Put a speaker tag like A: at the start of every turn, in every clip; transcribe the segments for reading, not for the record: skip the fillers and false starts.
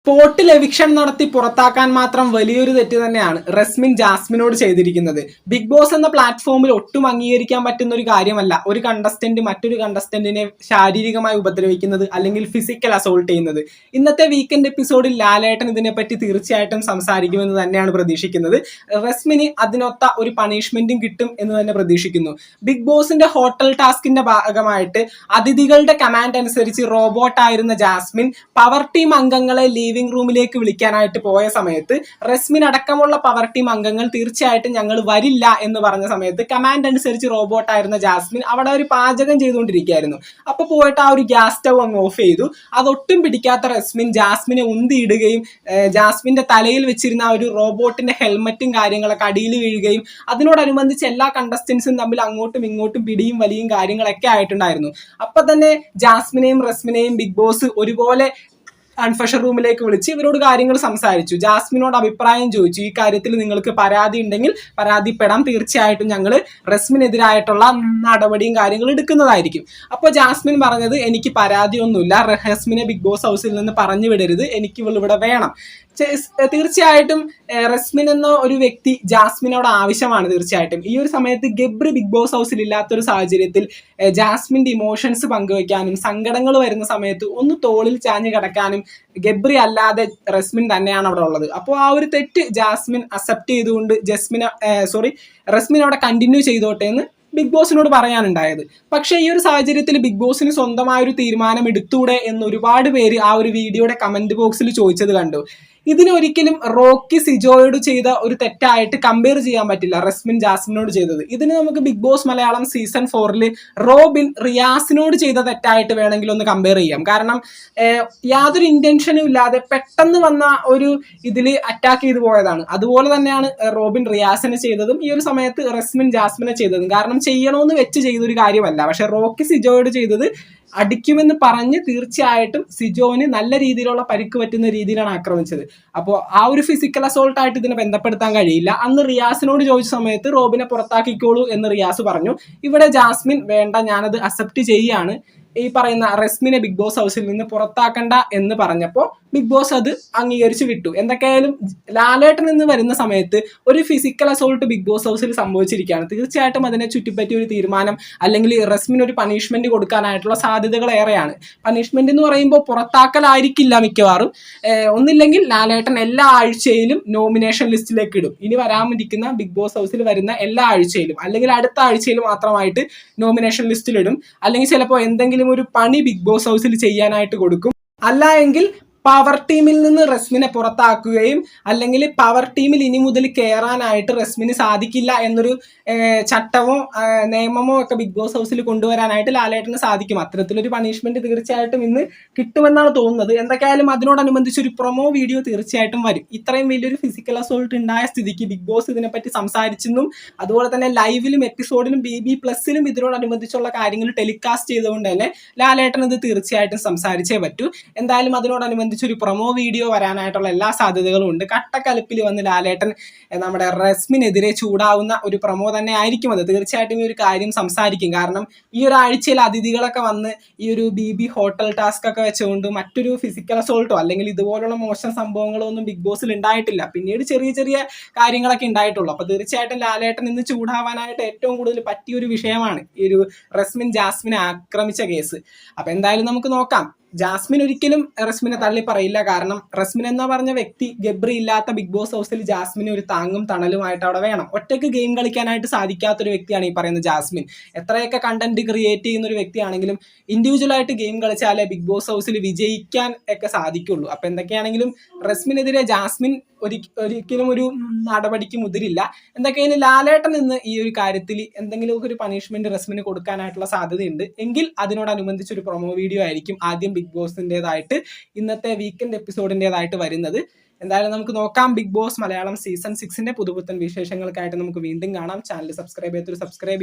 A: സ്പോട്ടിൽ എവിക്ഷൻ നടത്തി പുറത്താക്കാൻ മാത്രം വലിയൊരു തെറ്റ് തന്നെയാണ് റസ്മിൻ ജാസ്മിനോട് ചെയ്തിരിക്കുന്നത്. ബിഗ് ബോസ് എന്ന പ്ലാറ്റ്ഫോമിൽ ഒട്ടും അംഗീകരിക്കാൻ പറ്റുന്ന ഒരു കാര്യമല്ല ഒരു കണ്ടസ്റ്റന്റ് മറ്റൊരു കണ്ടസ്റ്റന്റിനെ ശാരീരികമായി ഉപദ്രവിക്കുന്നത് അല്ലെങ്കിൽ ഫിസിക്കൽ അസോൾട്ട് ചെയ്യുന്നത്. ഇന്നത്തെ വീക്കെൻഡ് എപ്പിസോഡിൽ ലാലേട്ടൻ ഇതിനെപ്പറ്റി തീർച്ചയായിട്ടും സംസാരിക്കുമെന്ന് തന്നെയാണ് പ്രതീക്ഷിക്കുന്നത്. റസ്മിന് അതിനൊത്ത ഒരു പണിഷ്മെന്റും കിട്ടും എന്ന് തന്നെ പ്രതീക്ഷിക്കുന്നു. ബിഗ് ബോസിന്റെ ഹോട്ടൽ ടാസ്കിന്റെ ഭാഗമായിട്ട് അതിഥികളുടെ കമാൻഡ് അനുസരിച്ച് റോബോട്ടായിരുന്ന ജാസ്മിൻ പവർ ടീം അംഗങ്ങളെ ലിവിംഗ് റൂമിലേക്ക് വിളിക്കാനായിട്ട് പോയ സമയത്ത് റസ്മിൻ അടക്കമുള്ള പവർ ടീം അംഗങ്ങൾ തീർച്ചയായിട്ടും ഞങ്ങൾ വരില്ല എന്ന് പറഞ്ഞ സമയത്ത് കമാൻഡ് അനുസരിച്ച് റോബോട്ടായിരുന്ന ജാസ്മിൻ അവിടെ ഒരു പാചകം ചെയ്തുകൊണ്ടിരിക്കുകയായിരുന്നു. അപ്പൊ പോയിട്ട് ആ ഒരു ഗ്യാസ് സ്റ്റവ് അങ്ങ് ഓഫ് ചെയ്തു. അതൊട്ടും പിടിക്കാത്ത റസ്മിൻ ജാസ്മിനെ ഉന്തിയിടുകയും ജാസ്മിന്റെ തലയിൽ വെച്ചിരുന്ന ആ ഒരു റോബോട്ടിന്റെ ഹെൽമറ്റും കാര്യങ്ങളൊക്കെ അടിയിൽ വീഴുകയും അതിനോടനുബന്ധിച്ച് എല്ലാ കണ്ടസ്റ്റൻസും തമ്മിൽ അങ്ങോട്ടും ഇങ്ങോട്ടും പിടിയും വലിയും കാര്യങ്ങളൊക്കെ ആയിട്ടുണ്ടായിരുന്നു. അപ്പൊ തന്നെ ജാസ്മിനെയും റസ്മിനെയും ബിഗ് ബോസ് ഒരുപോലെ കൺഫഷൻ റൂമിലേക്ക് വിളിച്ച് ഇവരോട് കാര്യങ്ങൾ സംസാരിച്ചു. ജാസ്മിനോട് അഭിപ്രായം ചോദിച്ചു. ഈ കാര്യത്തിൽ നിങ്ങൾക്ക് പരാതി ഉണ്ടെങ്കിൽ പരാതിപ്പെടാം, തീർച്ചയായിട്ടും ഞങ്ങൾ റസ്മിനെതിരായിട്ടുള്ള നടപടിയും കാര്യങ്ങളും എടുക്കുന്നതായിരിക്കും. അപ്പോൾ ജാസ്മിൻ പറഞ്ഞത് എനിക്ക് പരാതിയൊന്നുമില്ല, റസ്മിനെ ബിഗ് ബോസ് ഹൗസിൽ നിന്ന് പറഞ്ഞു വിടരുത്, എനിക്ക് ഇവിടെ വേണം. തീർച്ചയായിട്ടും റസ്മിൻ എന്ന ഒരു വ്യക്തി ജാസ്മിനോട് ആവശ്യമാണ്. തീർച്ചയായിട്ടും ഈ ഒരു സമയത്ത് ഗബ്രി ബിഗ് ബോസ് ഹൗസിൽ ഇല്ലാത്തൊരു സാഹചര്യത്തിൽ ജാസ്മിന്റെ ഇമോഷൻസ് പങ്കുവയ്ക്കാനും സങ്കടങ്ങൾ വരുന്ന സമയത്ത് ഒന്ന് തോളിൽ ചാഞ്ഞ് കിടക്കാനും ഗബ്രി അല്ലാതെ റസ്മിൻ തന്നെയാണ് അവിടെ ഉള്ളത്. അപ്പോൾ ആ ഒരു തെറ്റ് ജാസ്മിൻ അക്സെപ്റ്റ് ചെയ്തുകൊണ്ട് റസ്മിൻ അവിടെ കണ്ടിന്യൂ ചെയ്തോട്ടെ എന്ന് ബിഗ് ബോസിനോട് പറയാനുണ്ടായത്. പക്ഷേ ഈ ഒരു സാഹചര്യത്തിൽ ബിഗ് ബോസിന് സ്വന്തമായൊരു തീരുമാനം എടുത്തൂടെ എന്ന് ഒരുപാട് പേര് ആ ഒരു വീഡിയോയുടെ കമന്റ് ബോക്സിൽ ചോദിച്ചത് കണ്ടു. ഇതിനൊരിക്കലും റോക്കി സിജോയോട് ചെയ്ത ഒരു തെറ്റായിട്ട് കമ്പയർ ചെയ്യാൻ പറ്റില്ല റസ്മിൻ ജാസ്മിനോട് ചെയ്തത്. ഇതിന് നമുക്ക് Bigg Boss Malayalam season 4 Robin റിയാസിനോട് ചെയ്ത തെറ്റായിട്ട് വേണമെങ്കിൽ ഒന്ന് കമ്പയർ ചെയ്യാം. കാരണം യാതൊരു ഇന്റൻഷനും ഇല്ലാതെ പെട്ടെന്ന് വന്ന ഒരു ഇതിൽ അറ്റാക്ക് ചെയ്തു പോയതാണ്. അതുപോലെ തന്നെയാണ് റോബിൻ റിയാസിനെ ചെയ്തതും ഈ ഒരു സമയത്ത് റസ്മിൻ ജാസ്മിനെ ചെയ്തതും. കാരണം ചെയ്യണമെന്ന് വെച്ച് ചെയ്തൊരു കാര്യമല്ല. പക്ഷെ റോക്കി സിജോയോട് ചെയ്തത് അടിക്കുമെന്ന് പറഞ്ഞ് തീർച്ചയായിട്ടും സിജോന് നല്ല രീതിയിലുള്ള പരിക്ക് പറ്റുന്ന രീതിയിലാണ് ആക്രമിച്ചത്. അപ്പോൾ ആ ഒരു ഫിസിക്കൽ അസോൾട്ട് ആയിട്ട് ഇതിനെ ബന്ധപ്പെടുത്താൻ കഴിയില്ല. അന്ന് റിയാസിനോട് ചോദിച്ച സമയത്ത് റോബിനെ പുറത്താക്കിക്കോളൂ എന്ന് റിയാസ് പറഞ്ഞു. ഇവിടെ ജാസ്മിൻ വേണ്ട, ഞാനത് അക്സെപ്റ്റ് ചെയ്യാണ്, ഈ പറയുന്ന റസ്മിനെ ബിഗ് ബോസ് ഹൗസിൽ നിന്ന് പുറത്താക്കണ്ട എന്ന് പറഞ്ഞപ്പോൾ ബിഗ് ബോസ് അത് അംഗീകരിച്ച് വിട്ടു. എന്തൊക്കെയായാലും ലാലേട്ടൻ എന്ന് വരുന്ന സമയത്ത് ഒരു ഫിസിക്കൽ അസോൾട്ട് ബിഗ് ബോസ് ഹൗസിൽ സംഭവിച്ചിരിക്കുകയാണ്. തീർച്ചയായിട്ടും അതിനെ ചുറ്റിപ്പറ്റി ഒരു തീരുമാനം അല്ലെങ്കിൽ റസ്മിന് ഒരു പണിഷ്മെന്റ് കൊടുക്കാനായിട്ടുള്ള സാധ്യതകൾ ഏറെയാണ്. പണിഷ്മെന്റ് എന്ന് പറയുമ്പോൾ പുറത്താക്കലായിരിക്കില്ല മിക്കവാറും. ഒന്നില്ലെങ്കിൽ ലാലേട്ടൻ എല്ലാ ആഴ്ചയിലും നോമിനേഷൻ ലിസ്റ്റിലേക്ക് ഇടും. ഇനി വരാനിരിക്കുന്ന ബിഗ് ബോസ് ഹൗസിൽ വരുന്ന എല്ലാ ആഴ്ചയിലും അല്ലെങ്കിൽ അടുത്ത ആഴ്ചയിൽ മാത്രമായിട്ട് നോമിനേഷൻ ലിസ്റ്റിലിടും. അല്ലെങ്കിൽ ചിലപ്പോൾ എന്തെങ്കിലും ഒരു പണി ബിഗ് ബോസ് ഹൗസിൽ ചെയ്യാനായിട്ട് കൊടുക്കും. അല്ല എങ്കിൽ പവർ ടീമിൽ നിന്ന് റസ്മിനെ പുറത്താക്കുകയും അല്ലെങ്കിൽ പവർ ടീമിൽ ഇനി മുതൽ കയറാനായിട്ട് റസ്മിന് സാധിക്കില്ല എന്നൊരു ചട്ടമോ നിയമമോ ഒക്കെ ബിഗ് ബോസ് ഹൗസിൽ കൊണ്ടുവരാനായിട്ട് ലാലേട്ടന് സാധിക്കും. അത്തരത്തിലൊരു പണിഷ്മെന്റ് തീർച്ചയായിട്ടും ഇന്ന് കിട്ടുമെന്നാണ് തോന്നുന്നത്. എന്തൊക്കെയായാലും അതിനോടനുബന്ധിച്ച് ഒരു പ്രൊമോ വീഡിയോ തീർച്ചയായിട്ടും വരും. ഇത്രയും വലിയൊരു ഫിസിക്കൽ അസോൾട്ട് ഉണ്ടായ സ്ഥിതിക്ക് ബിഗ് ബോസ് ഇതിനെപ്പറ്റി സംസാരിച്ചെന്നും അതുപോലെ തന്നെ ലൈവിലും എപ്പിസോഡിലും BB+ലും ഇതിനോടനുബന്ധിച്ചുള്ള കാര്യങ്ങൾ ടെലികാസ്റ്റ് ചെയ്തുകൊണ്ട് തന്നെ ലാലേട്ടൻ ഇത് തീർച്ചയായിട്ടും സംസാരിച്ചേ പറ്റൂ. എന്തായാലും അതിനോടനുബന്ധിച്ച് ഒരു പ്രൊമോ വീഡിയോ വരാനായിട്ടുള്ള എല്ലാ സാധ്യതകളും ഉണ്ട്. കട്ടക്കലിപ്പിൽ വന്ന് ലാലേട്ടൻ നമ്മുടെ റസ്മിനെതിരെ ചൂടാവുന്ന ഒരു പ്രൊമോ തന്നെ ആയിരിക്കും അത്. തീർച്ചയായിട്ടും ഈ ഒരു കാര്യം സംസാരിക്കും. കാരണം ഈ ഒരു ആഴ്ചയിൽ അതിഥികളൊക്കെ വന്ന് ഈ ഒരു BB ഹോട്ടൽ ടാസ്ക് ഒക്കെ വെച്ചുകൊണ്ട് മറ്റൊരു ഫിസിക്കൽ അസോൾട്ടോ അല്ലെങ്കിൽ ഇതുപോലുള്ള മോശം സംഭവങ്ങളോ ഒന്നും ബിഗ് ബോസിൽ ഉണ്ടായിട്ടില്ല. പിന്നീട് ചെറിയ ചെറിയ കാര്യങ്ങളൊക്കെ ഉണ്ടായിട്ടുള്ളൂ. അപ്പോൾ തീർച്ചയായിട്ടും ലാലേട്ടൻ ഇന്ന് ചൂടാവാനായിട്ട് ഏറ്റവും കൂടുതൽ പറ്റിയൊരു വിഷയമാണ് ഈ ഒരു റസ്മിൻ ജാസ്മിനെ ആക്രമിച്ച കേസ്. അപ്പോൾ എന്തായാലും നമുക്ക് നോക്കാം. ജാസ്മിൻ ഒരിക്കലും റസ്മിനെ തള്ളി പറയില്ല. കാരണം റസ്മിൻ എന്ന് പറഞ്ഞ വ്യക്തി ഗബ്രി ഇല്ലാത്ത ബിഗ് ബോസ് ഹൗസിൽ ജാസ്മിന് ഒരു താങ്ങും തണലുമായിട്ട് അവിടെ വേണം. ഒറ്റയ്ക്ക് ഗെയിം കളിക്കാനായിട്ട് സാധിക്കാത്തൊരു വ്യക്തിയാണ് ഈ പറയുന്ന ജാസ്മിൻ. എത്രയൊക്കെ കണ്ടന്റ് ക്രിയേറ്റ് ചെയ്യുന്ന ഒരു വ്യക്തിയാണെങ്കിലും ഇൻഡിവിജ്വലായിട്ട് ഗെയിം കളിച്ചാലേ ബിഗ് ബോസ് ഹൗസിൽ വിജയിക്കാൻ ഒക്കെ സാധിക്കുള്ളൂ. അപ്പം എന്തൊക്കെയാണെങ്കിലും റസ്മിനെതിരെ ജാസ്മിൻ ഒരിക്കലും ഒരു നടപടിക്ക് മുതിരില്ല. എന്തൊക്കെയാണ് ലാലേട്ടൻ നിന്ന് ഈ ഒരു കാര്യത്തിൽ എന്തെങ്കിലും ഒരു പണിഷ്മെന്റ് റസ്മിന് കൊടുക്കാനായിട്ടുള്ള സാധ്യതയുണ്ട്. എങ്കിൽ അതിനോടനുബന്ധിച്ച് ഒരു പ്രൊമോ വീഡിയോ ആയിരിക്കും ആദ്യം ബിഗ് ബോസിൻ്റെതായിട്ട് ഇന്നത്തെ വീക്കെൻഡ് എപ്പിസോഡിൻ്റെതായിട്ട് വരുന്നത്. എന്തായാലും നമുക്ക് നോക്കാം. ബിഗ് ബോസ് മലയാളം സീസൺ 6 പുതുപുത്തൻ വിശേഷങ്ങൾക്കായിട്ട് നമുക്ക് വീണ്ടും കാണാം. ചാനൽ സബ്സ്ക്രൈബ്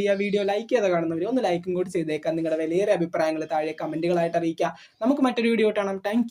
A: ചെയ്യുക, വീഡിയോ ലൈക്ക് ചെയ്ത് കാണുന്നവർ ഒന്ന് ലൈക്കും കൂടി ചെയ്തേക്കാം. നിങ്ങളുടെ വലിയ അഭിപ്രായങ്ങൾ താഴെ കമന്റുകളായിട്ട് അറിയിക്കുക. നമുക്ക് മറ്റൊരു വീഡിയോ കാണാം. താങ്ക്